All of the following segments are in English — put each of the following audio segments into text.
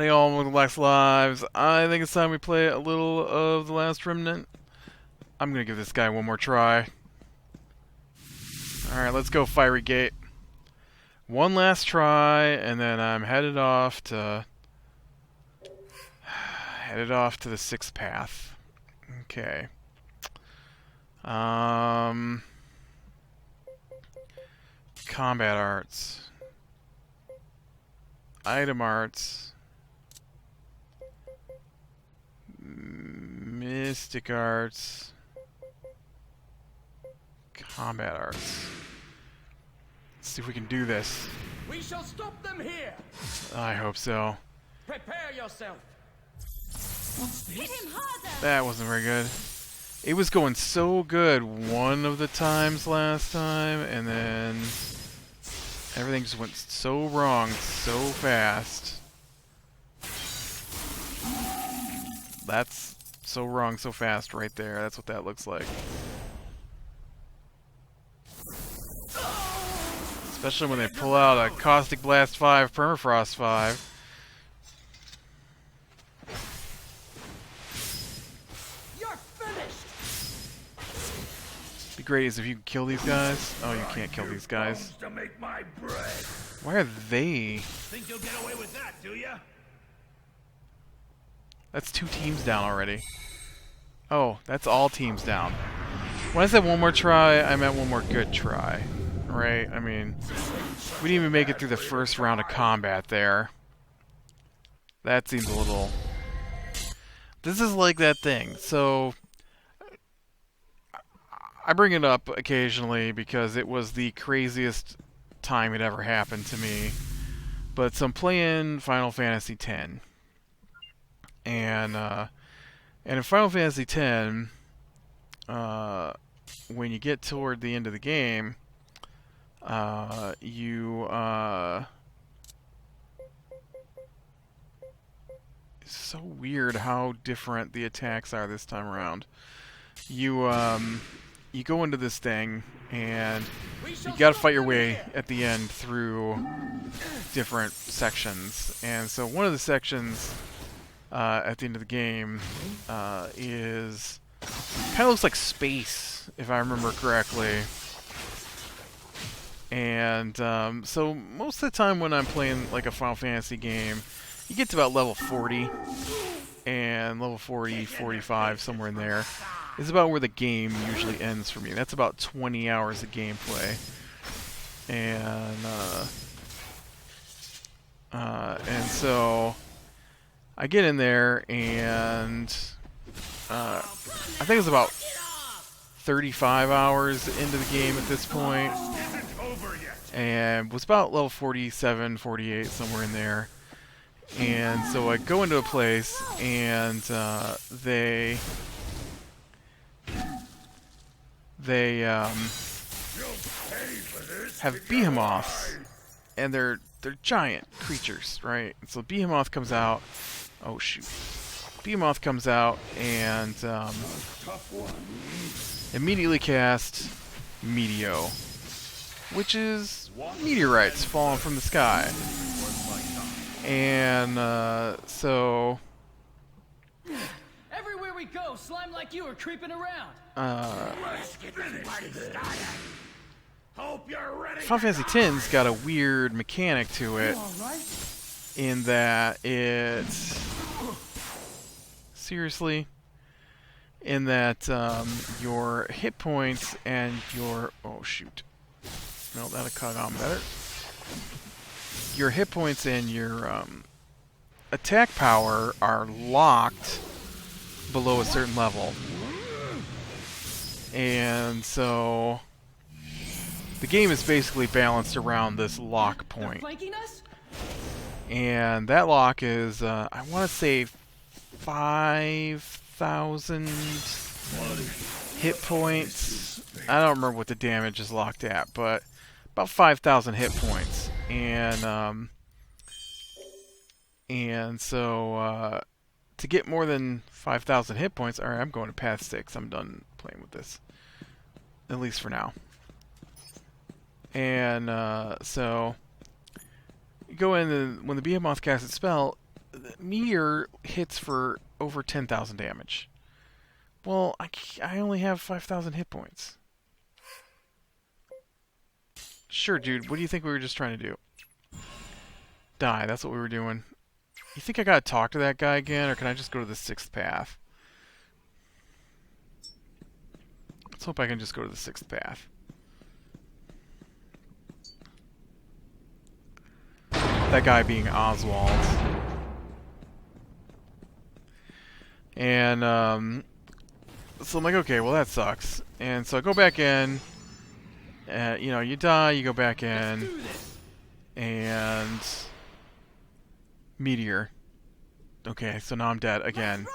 Howdy all, welcome to Lac Lives. I think it's time we play a little of The Last Remnant. I'm gonna give this guy one more try. Alright, let's go Fiery Gate. One last try, and then I'm headed off to the sixth path. Okay. Combat arts. Item arts. Mystic arts. Combat arts. Let's see if we can do this. We shall stop them here. I hope so. Prepare yourself. Hit him harder. That wasn't very good. It was going so good one of the times last time, and then everything just went so wrong so fast. That's so wrong so fast right there. That's what that looks like. Especially when they pull out a Caustic Blast 5, Permafrost 5. You're finished. Be great is if you can kill these guys. Oh, you can't kill these guys. To make my bread. Why are they? Think you'll get away with that, do ya? That's 2 teams down already. Oh, that's all teams down. When I said one more try, I meant one more good try. Right? I mean, we didn't even make it through the first round of combat there. That seems a little... This is like that thing. So, I bring it up occasionally because it was the craziest time it ever happened to me. But so I'm playing Final Fantasy X. And in Final Fantasy X, when you get toward the end of the game, it's so weird how different the attacks are this time around. You go into this thing, and you gotta fight your way at the end through different sections. And so one of the sections at the end of the game is kind of looks like space, if I remember correctly. And so most of the time when I'm playing like a Final Fantasy game, you get to about level 40, and level 40, 45, somewhere in there, is about where the game usually ends for me. That's about 20 hours of gameplay. And so I get in there, and I think it's about 35 hours into the game at this point, and was about level 47, 48, somewhere in there. And so I go into a place, and they have behemoths, and they're giant creatures, right? And so Behemoth comes out. Oh shoot! Behemoth comes out and immediately cast Meteo, which is meteorites falling from the sky. And so Everywhere we go, slime like you are creeping around. Let's get this party started. Hope you're ready. Final Fantasy X's got a weird mechanic to it, in that it's in that your hit points and your no, that'll cut on better. Your hit points and your attack power are locked below a certain level, and so the game is basically balanced around this lock point. Flanking us? And that lock is, I want to say, 5,000 hit points. I don't remember what the damage is locked at, but about 5,000 hit points. And so to get more than 5,000 hit points, alright, I'm going to Path 6. I'm done playing with this, at least for now. And so you go in, and when the Behemoth casts its spell, Meteor hits for over 10,000 damage. Well, I only have 5,000 hit points. Sure, dude. What do you think we were just trying to do? Die. That's what we were doing. You think I gotta talk to that guy again, or can I just go to the 6th path? Let's hope I can just go to the 6th path. That guy being Oswald. And, so I'm like, okay, well that sucks. And so I go back in, you know, you die, you go back in, and Meteor. Okay, so now I'm dead again.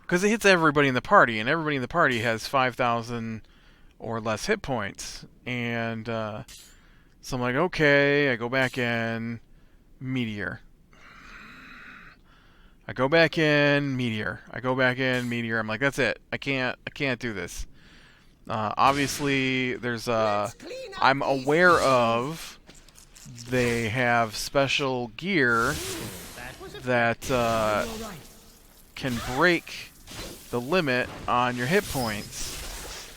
Because it hits everybody in the party, and everybody in the party has 5,000 or less hit points. And, so I'm like, okay, I go back in, Meteor. I go back in, Meteor. I go back in, Meteor. I'm like, that's it. I can't do this. Obviously, there's I'm aware of they have special gear that can break the limit on your hit points.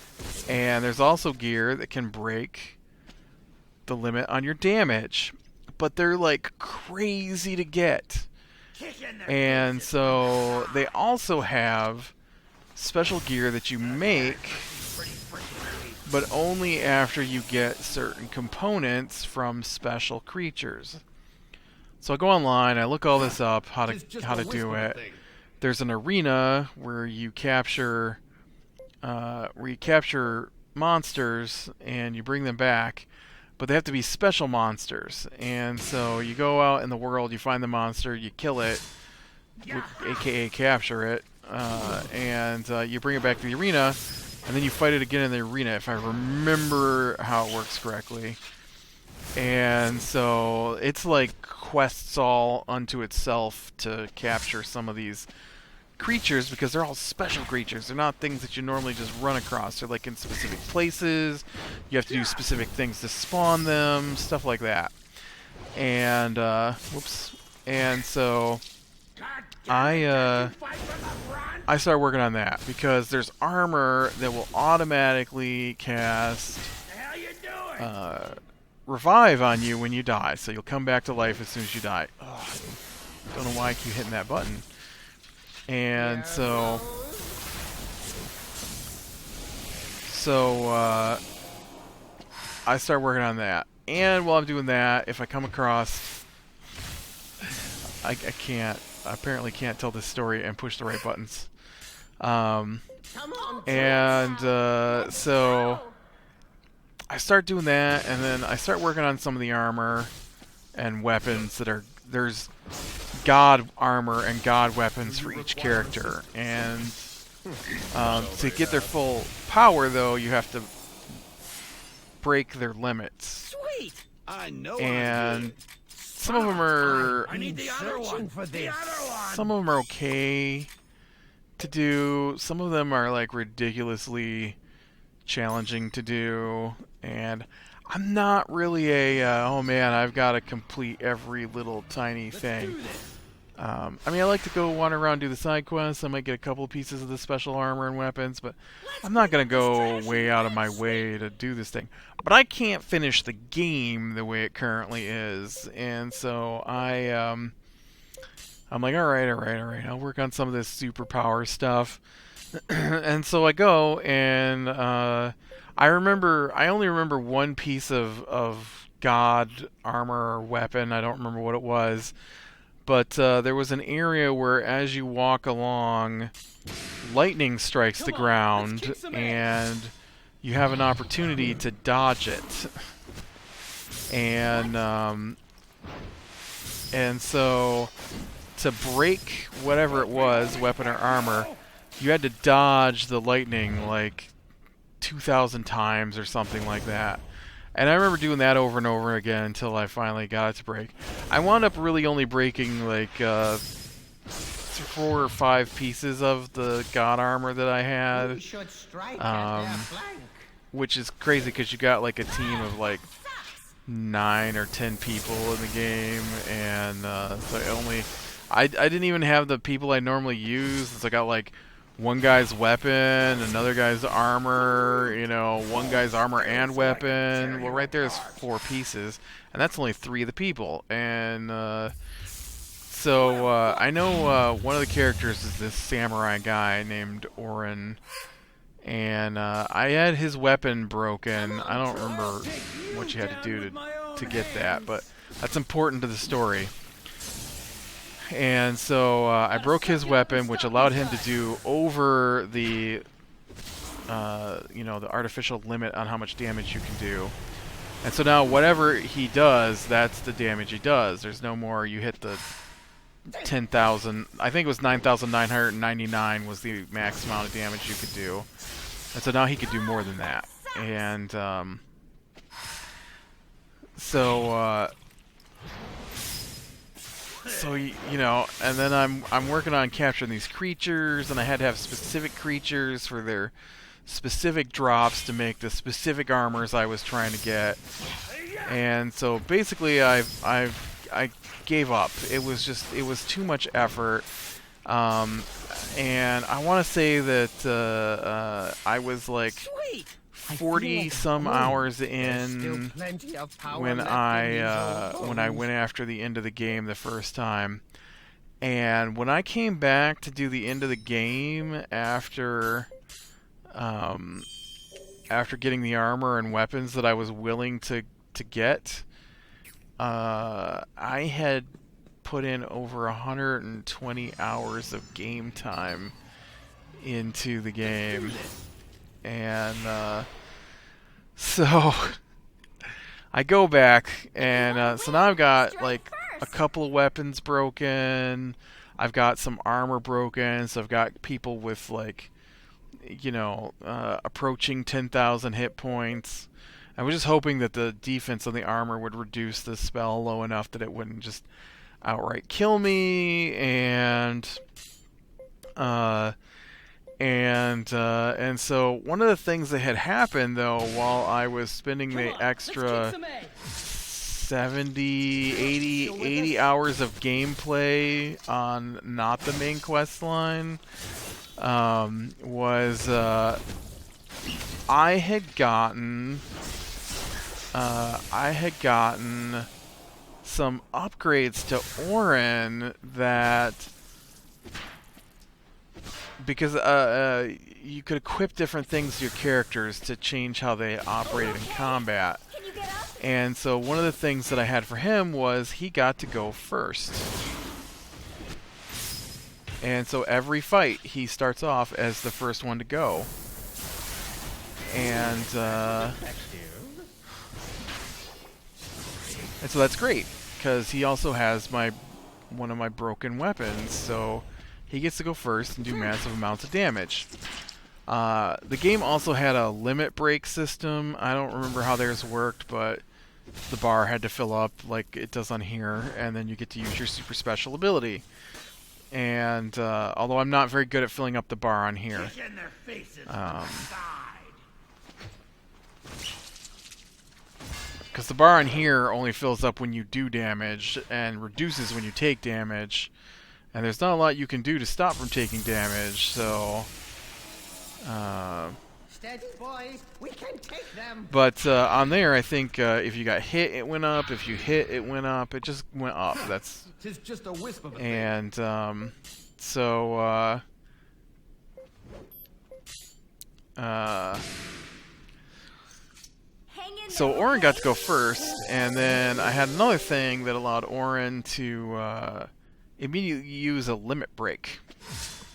And there's also gear that can break the limit on your damage. But they're like crazy to get. And so they also have special gear that you make, but only after you get certain components from special creatures. So I go online, I look all this up, how to do it. There's an arena where you capture monsters and you bring them back. But they have to be special monsters. And so you go out in the world, you find the monster, you kill it, aka capture it, and you bring it back to the arena, and then you fight it again in the arena, if I remember how it works correctly. And so it's like quests all unto itself to capture some of these creatures, because they're all special creatures. They're not things that you normally just run across. They're like in specific places. You have to do specific things to spawn them, stuff like that. And whoops. And so I start working on that, because there's armor that will automatically cast revive on you when you die. So you'll come back to life as soon as you die. Ugh, don't know why I keep hitting that button. And so I start working on that. And while I'm doing that, if I come across, I apparently can't tell this story and push the right buttons. So I start doing that, and then I start working on some of the armor and weapons that are, there's god armor and god weapons for each character, and to get their full power, though, you have to break their limits. Sweet. I know. And some of them are, I need the other one for this. some of them are okay to do. Some of them are like ridiculously challenging to do, and I'm not really a oh man, I've got to complete every little tiny thing. I mean, I like to go wander around, do the side quests. I might get a couple of pieces of the special armor and weapons, but I'm not going to go way out of my way to do this thing. But I can't finish the game the way it currently is, and so I'm like, all right, I'll work on some of this superpower stuff. And so I go, and I only remember one piece of god armor or weapon. I don't remember what it was. But there was an area where, as you walk along, lightning strikes the ground, and you have an opportunity to dodge it. And so to break whatever it was, weapon or armor, you had to dodge the lightning like 2,000 times or something like that. And I remember doing that over and over again until I finally got it to break. I wound up really only breaking like 4 or 5 pieces of the god armor that I had, which is crazy because you got like a team of like 9 or 10 people in the game, and so I didn't even have the people I normally use. So I got like one guy's weapon, another guy's armor, you know, one guy's armor and weapon. Well, right there's 4 pieces, and that's only 3 of the people. And so I know one of the characters is this samurai guy named Orin, and I had his weapon broken. I don't remember what you had to do to get that, but that's important to the story. And so I broke his weapon, which allowed him to do over the, you know, the artificial limit on how much damage you can do. And so now whatever he does, that's the damage he does. There's no more, you hit the 10,000, I think it was 9,999 was the max amount of damage you could do. And so now he could do more than that. And so you know, and then I'm working on capturing these creatures, and I had to have specific creatures for their specific drops to make the specific armors I was trying to get. And so basically I gave up. It was too much effort. And I want to say that I was like 40 some hours in when I went after the end of the game the first time. And when I came back to do the end of the game after getting the armor and weapons that I was willing to get, I had put in over 120 hours of game time into the game. And so I go back, and so now I've got like a couple of weapons broken. I've got some armor broken. So I've got people with like, you know, approaching 10,000 hit points. I was just hoping that the defense on the armor would reduce the spell low enough that it wouldn't just outright kill me. And so one of the things that had happened, though, while I was spending the extra 70, 80 hours of gameplay on not the main quest line, was I had gotten some upgrades to Orin that, because you could equip different things to your characters to change how they operated in combat. And so one of the things that I had for him was he got to go first. And so every fight he starts off as the first one to go. And so that's great, because he also has one of my broken weapons, so he gets to go first and do massive amounts of damage. The game also had a limit break system. I don't remember how theirs worked, but the bar had to fill up like it does on here, and then you get to use your super special ability. And although I'm not very good at filling up the bar on here, because the bar on here only fills up when you do damage and reduces when you take damage. And there's not a lot you can do to stop from taking damage, so... Steady, boys. We can take them. But on there, I think if you got hit, it went up. If you hit, it went up. It just went up. That's... Tis just a wisp of a and so... So Orin got to go first, and then I had another thing that allowed Orin to immediately use a limit break.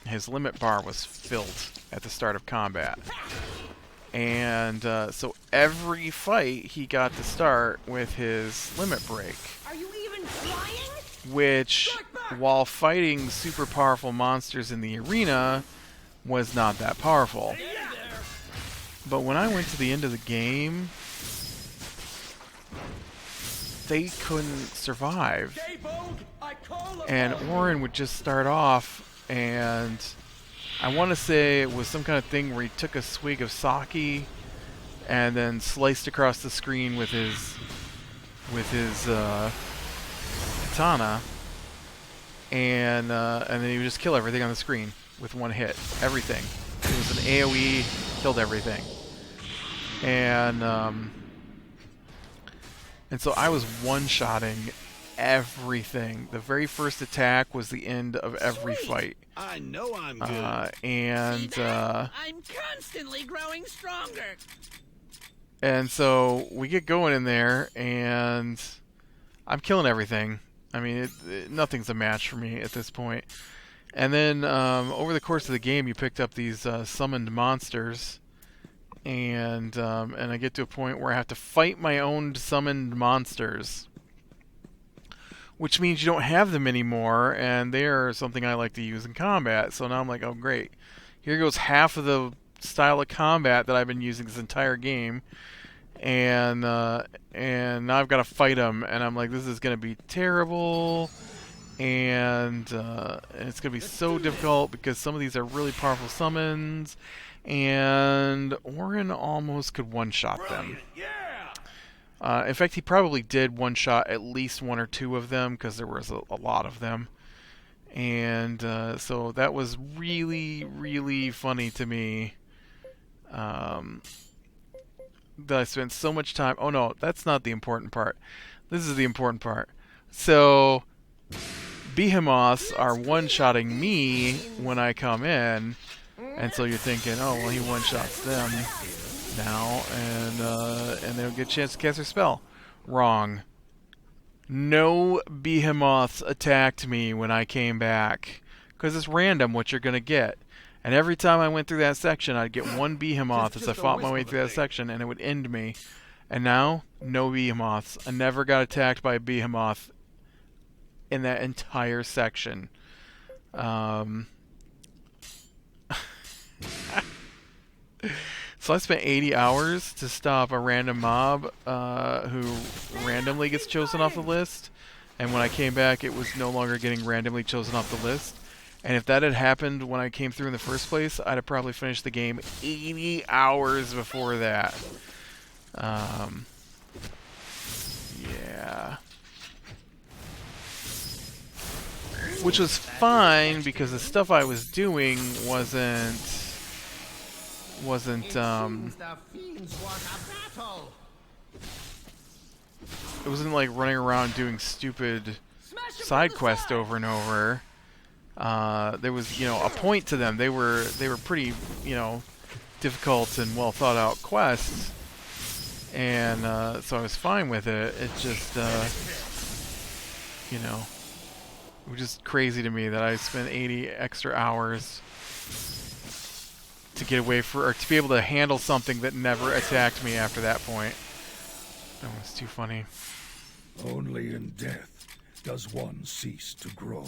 His limit bar was filled at the start of combat. And so every fight he got to start with his limit break. Are you even trying? Which, while fighting super powerful monsters in the arena, was not that powerful. But when I went to the end of the game, they couldn't survive. And Orin would just start off, and I want to say it was some kind of thing where he took a swig of sake and then sliced across the screen with his katana. and then he would just kill everything on the screen with one hit. Everything. It was an AoE, killed everything. And so I was one-shotting everything. The very first attack was the end of every fight. I know I'm good. I'm constantly growing stronger. And so we get going in there, and I'm killing everything. I mean, nothing's a match for me at this point. And then over the course of the game, you picked up these summoned monsters, and I get to a point where I have to fight my own summoned monsters, which means you don't have them anymore, and they are something I like to use in combat. So now I'm like, oh great, here goes half of the style of combat that I've been using this entire game, and now I've got to fight them, and I'm like, this is going to be terrible, and it's going to be so difficult because some of these are really powerful summons, and Orin almost could one-shot them. In fact, he probably did one-shot at least one or two of them because there was a lot of them. And so that was really, really funny to me. That I spent so much time... Oh no, that's not the important part. This is the important part. So, Behemoths are one-shotting me when I come in. And so you're thinking, oh, well, he one-shots them now, and they don't get a chance to cast their spell. Wrong. No Behemoths attacked me when I came back, because it's random what you're going to get. And every time I went through that section, I'd get one Behemoth as I fought my way through that section, and it would end me. And now, no Behemoths. I never got attacked by a Behemoth in that entire section. So I spent 80 hours to stop a random mob who randomly gets chosen off the list, and when I came back it was no longer getting randomly chosen off the list. And if that had happened when I came through in the first place, I'd have probably finished the game 80 hours before that. Yeah. Which was fine because the stuff I was doing wasn't it wasn't like running around doing stupid side quests over and over. There was, a point to them. They were pretty, difficult and well thought out quests, and so I was fine with it. It just, it was just crazy to me that I spent 80 extra hours to get away or to be able to handle something that never attacked me after that point. That was too funny. Only in death does one cease to grow.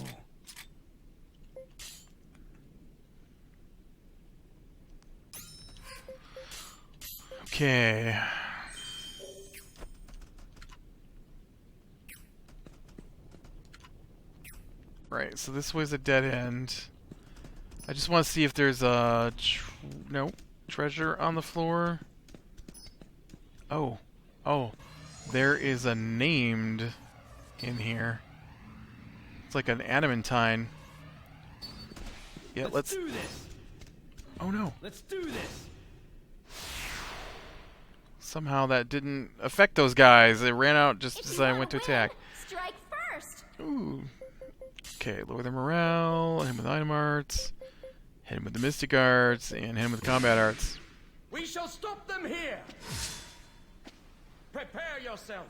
Okay. Right, so this was a dead end. I just want to see if there's a treasure on the floor. Oh, there is a named in here. It's like an adamantine. Yeah, let's do this. Oh no. Let's do this. Somehow that didn't affect those guys. They ran out just as I went to attack. Strike first. Ooh. Okay, lower their morale, hit him with item arts, hit him with the mystic arts, and hit him with the combat arts. We shall stop them here. Prepare yourself.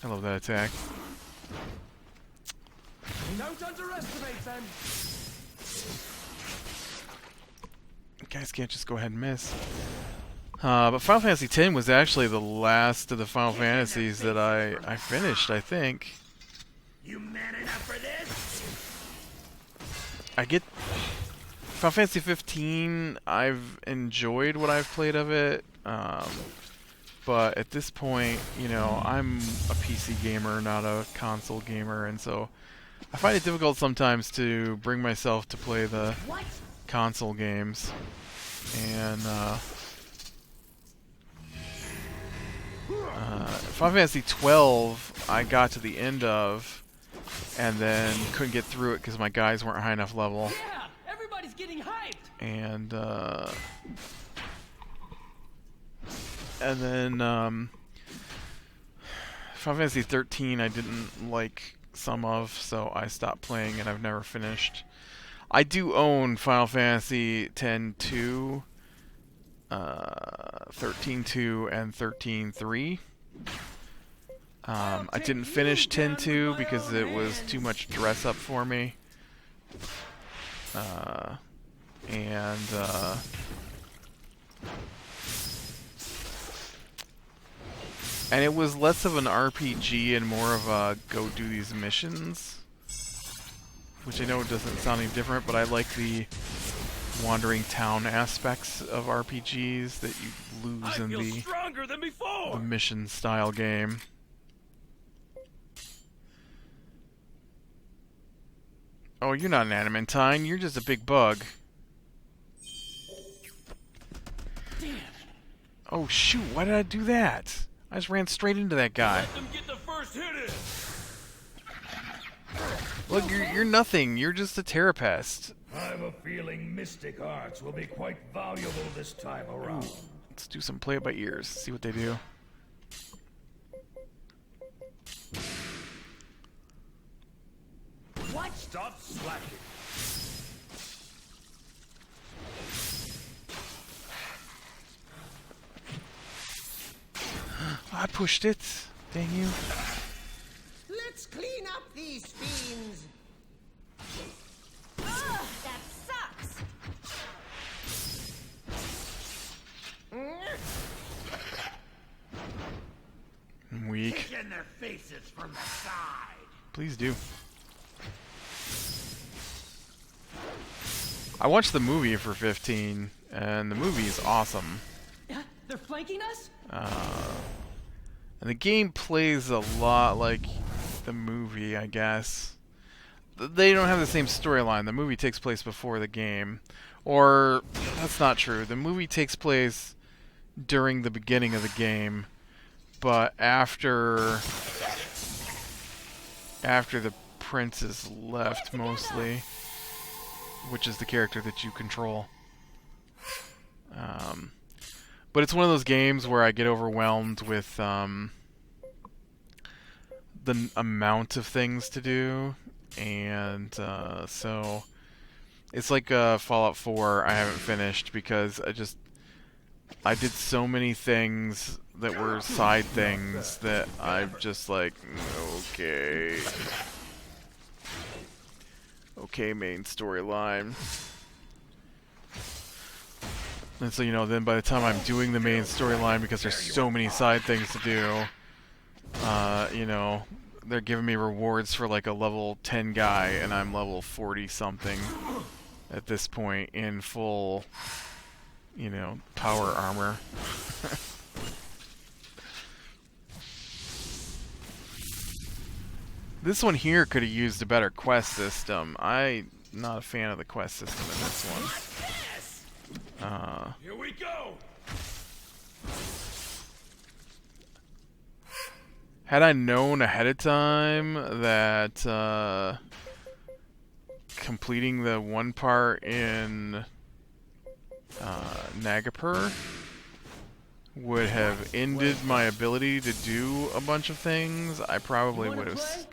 I love that attack. Don't underestimate them. You guys can't just go ahead and miss. But Final Fantasy X was actually the last of the Final Fantasies that I finished, I think. You man enough for this? I get Final Fantasy 15. I've enjoyed what I've played of it, but at this point, I'm a PC gamer, not a console gamer, and so I find it difficult sometimes to bring myself to play the console games. And Final Fantasy 12, I got to the end of. and then couldn't get through it because my guys weren't high enough level. Yeah, everybody's getting hyped. And then Final Fantasy 13 I didn't like some of, so I stopped playing and I've never finished. I do own Final Fantasy 10-2, 13-2, and 13-3. I didn't finish 10-2 because it was too much dress up for me. And it was less of an RPG and more of a go do these missions, which I know doesn't sound any different, but I like the wandering town aspects of RPGs that you lose in the mission style game. Oh, you're not an adamantine, you're just a big bug. Damn. Oh shoot, why did I do that? I just ran straight into that guy. Let them get the first hit in. Look, you're nothing, you're just a terrapest. I have a feeling mystic arts will be quite valuable this time around. Let's do some play it by ears, see what they do. What? Stop slacking. I pushed it. Dang you. Let's clean up these fiends. Ugh, that sucks. I'm weak. Kick in their faces from the side. Please do. I watched the movie for 15, and the movie is awesome. They're flanking us? And the game plays a lot like the movie, I guess. They don't have the same storyline. The movie takes place before the game. Or, that's not true. The movie takes place during the beginning of the game, but after the prince is left, mostly, which is the character that you control. But it's one of those games where I get overwhelmed with the amount of things to do, and so it's like Fallout 4 I haven't finished because I did so many things that were side things that I'm just like, okay, main storyline. And so, then by the time I'm doing the main storyline, because there's so many side things to do, they're giving me rewards for like a level 10 guy, and I'm level 40 something at this point in full, power armor. This one here could have used a better quest system. I'm not a fan of the quest system in this one. Here we go. Had I known ahead of time that completing the one part in Nagapur would have ended my ability to do a bunch of things, I probably would have.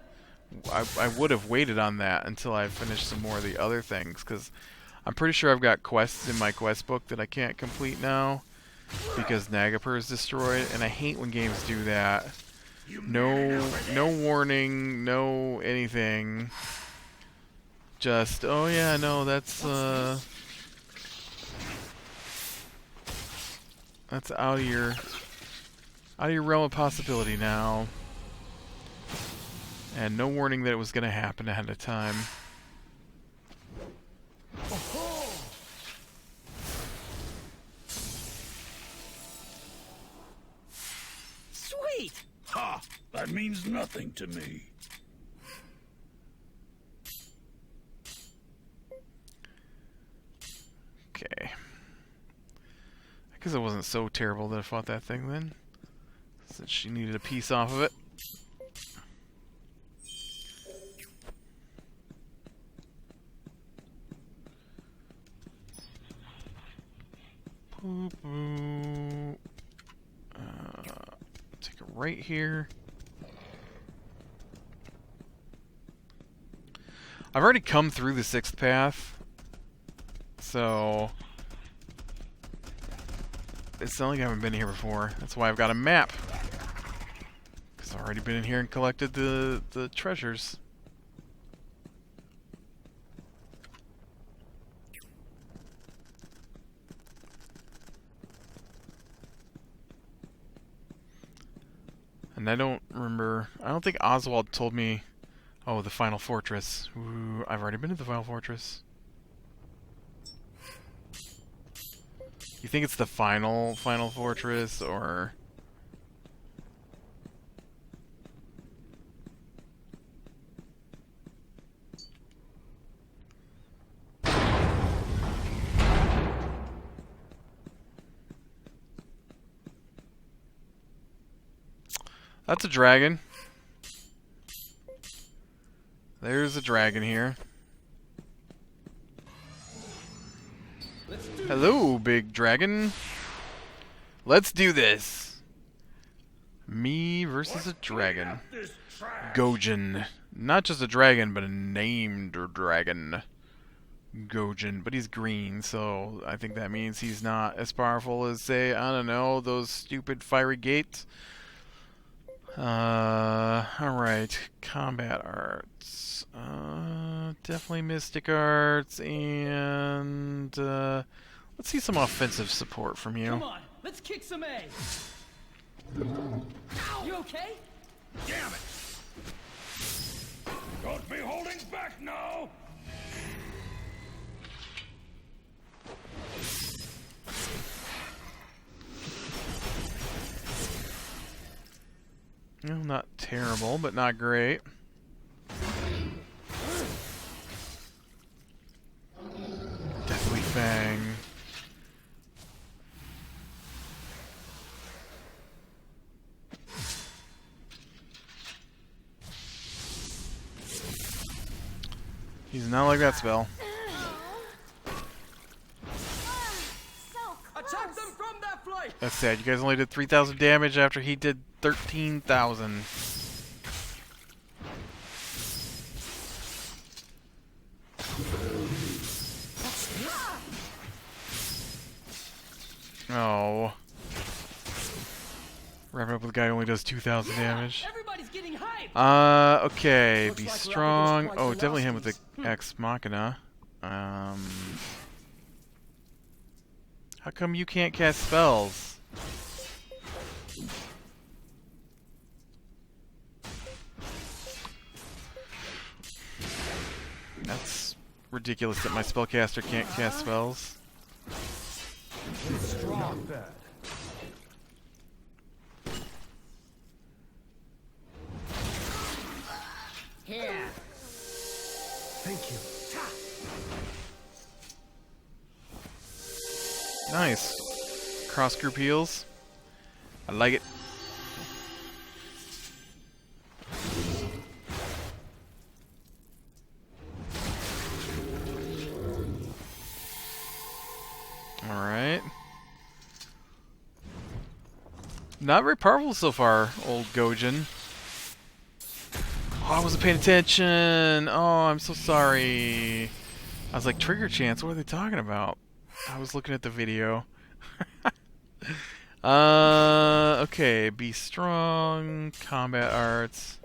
I would have waited on that until I finished some more of the other things, because I'm pretty sure I've got quests in my quest book that I can't complete now because Nagapur is destroyed, and I hate when games do that. No warning, no anything. Just, oh yeah, no, that's out of your realm of possibility now. And no warning that it was going to happen ahead of time. Sweet. Ha! That means nothing to me. Okay. I guess it wasn't so terrible that I fought that thing then, since she needed a piece off of it. Boop, boop. Take a right here. I've already come through the 6th path, so it's not like I haven't been here before. That's why I've got a map, because I've already been in here and collected the treasures. And I don't remember, I don't think Oswald told me, oh, the final fortress. Ooh, I've already been to the final fortress. You think it's the final fortress, or... That's a dragon. There's a dragon here. Hello, big dragon. Let's do this. Me versus a dragon. Gojin. Not just a dragon, but a named dragon. Gojin. But he's green, so I think that means he's not as powerful as, say, I don't know, those stupid fiery gates. Alright. Combat arts. Definitely mystic arts, and let's see some offensive support from you. Come on, let's kick some A. You okay? Damn it! Don't be holding back now! Well, not terrible, but not great. Deathly Fang. He's not like that spell. Attack them from that flank! That's sad. You guys only did 3,000 damage after he did 13,000. Oh. Wrapping up with a guy who only does 2,000 damage. Everybody's getting hyped! Okay. Looks Be like strong. Rocket Oh, just definitely him with the Wazowskis. Ex Machina. How come you can't cast spells? That's ridiculous that my spellcaster can't cast spells. Not bad. Here. Thank you. Nice. Cross group heals. I like it. Alright. Not very powerful so far, old Gojin. Oh, I wasn't paying attention. Oh, I'm so sorry. I was like, trigger chance, what are they talking about? I was looking at the video. Okay, be strong, combat arts.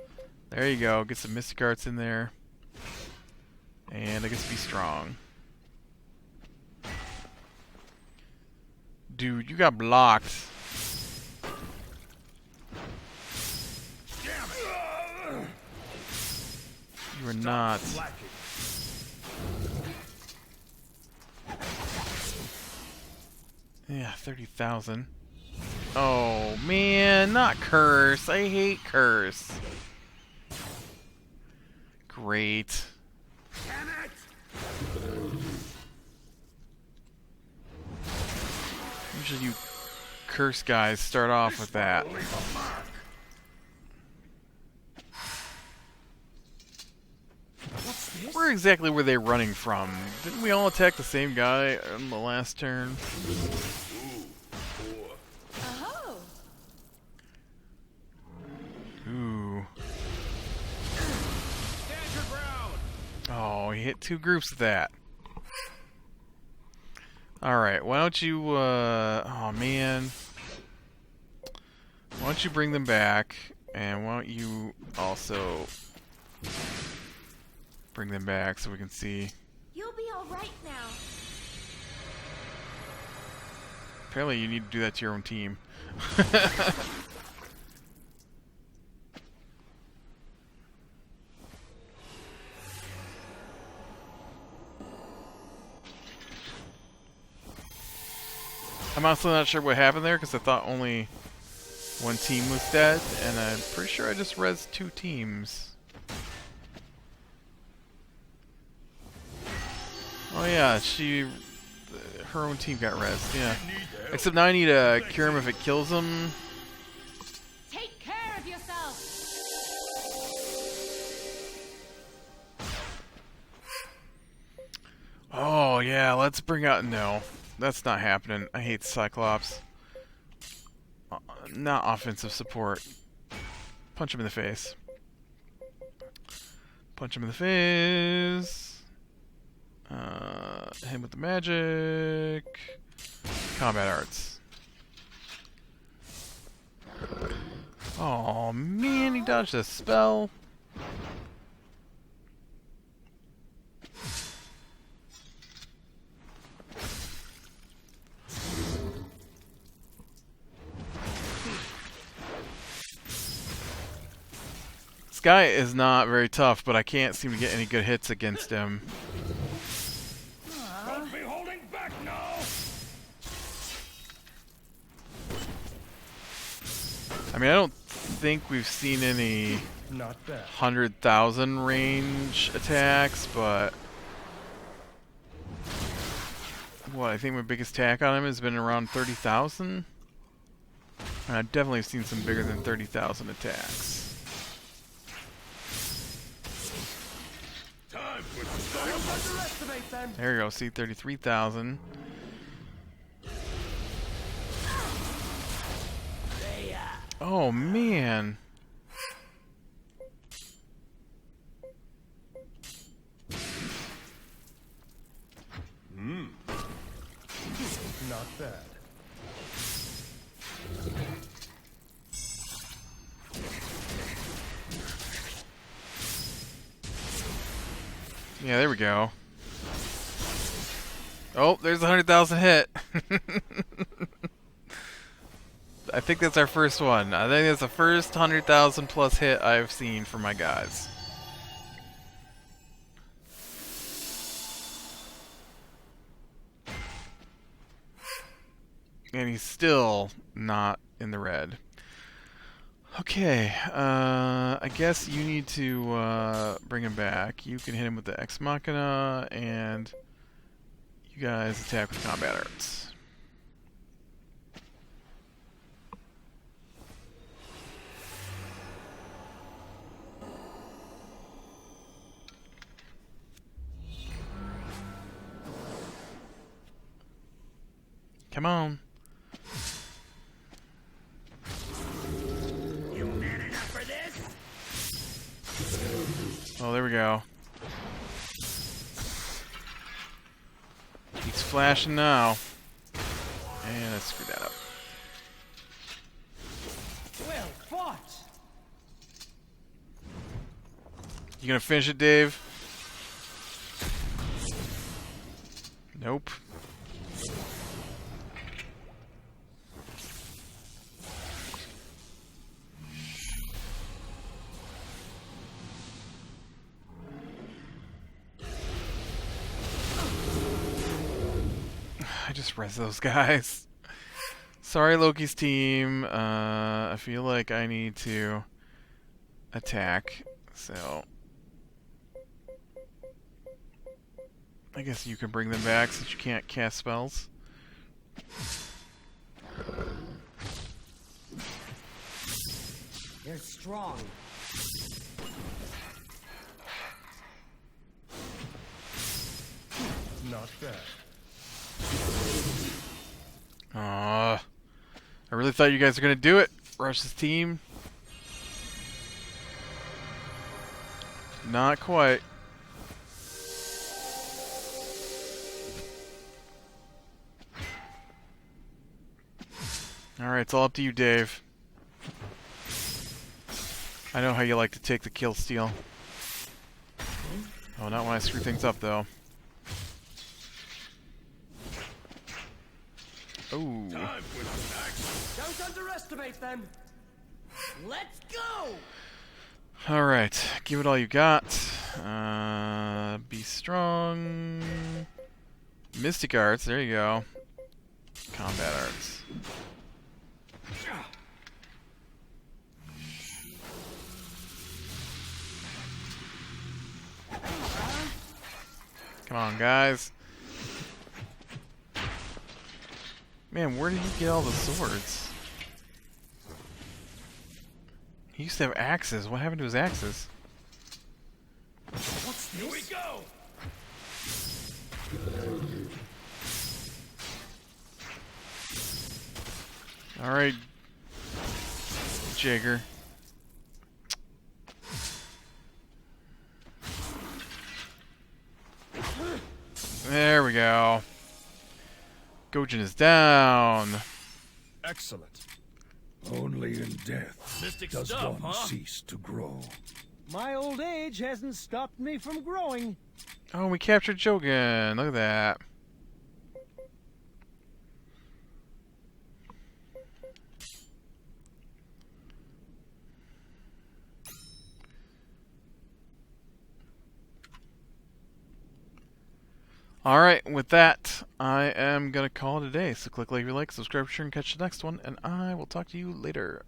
There you go, get some mystic arts in there. And I guess be strong. Dude, you got blocked. You were not. Yeah, 30,000. Oh, man, not curse. I hate curse. Great. Usually you curse guys start off with that. Where exactly were they running from? Didn't we all attack the same guy on the last turn? hit 2 groups of that. Alright, why don't you, oh man. Why don't you bring them back, and why don't you also bring them back so we can see. You'll be all right now. Apparently you need to do that to your own team. I'm also not sure what happened there because I thought only one team was dead, and I'm pretty sure I just rezzed 2 teams. Oh yeah, her own team got rezzed, yeah. Except now I need to cure him if it kills him. Take care of yourself. Oh yeah, let's bring out... No, that's not happening. I hate Cyclops. Not offensive support. Punch him in the face. Punch him in the face. Hit him with the magic. Combat arts. Oh man, he dodged a spell. This guy is not very tough, but I can't seem to get any good hits against him. Don't be holding back now! I mean, I don't think we've seen any Not bad. 100,000 range attacks, but what, I think my biggest attack on him has been around 30,000. And I've definitely seen some bigger than 30,000 attacks. Time for Don't underestimate them. There you go, see, 33,000. Oh man. Not bad. Yeah, there we go. Oh, there's a 100,000 hit. I think that's our first one. I think that's the first 100,000 plus hit I've seen for my guys. And he's still not in the red. Okay, I guess you need to bring him back. You can hit him with the Ex Machina, and you guys attack with combat arts. Come on. You man enough for this? Oh, there we go. He's flashing now. And let's screw that up. Well fought. You gonna finish it, Dave? Nope. I just res those guys. Sorry, Loki's team. I feel like I need to attack, so I guess you can bring them back since you can't cast spells. They're strong. Not bad. I really thought you guys were gonna do it. Rush this team. Not quite. Alright, it's all up to you, Dave. I know how you like to take the kill steal. Oh, not when I screw things up, though. Ooh. Don't underestimate them. Let's go! Alright, give it all you got. Be strong. Mystic Arts, there you go. Combat Arts. Come on, guys. Man, where did he get all the swords? He used to have axes. What happened to his axes? What's this? Here we go! Alright, Jagger. There we go. Gojin is down. Excellent. Only in death Mystic does stuff, one huh? cease to grow. My old age hasn't stopped me from growing. Oh, we captured Jogan. Look at that. Alright, with that, I am going to call it a day. So click like if you like, subscribe, share, and catch the next one. And I will talk to you later.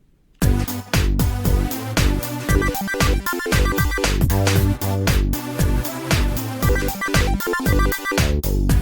Thank you.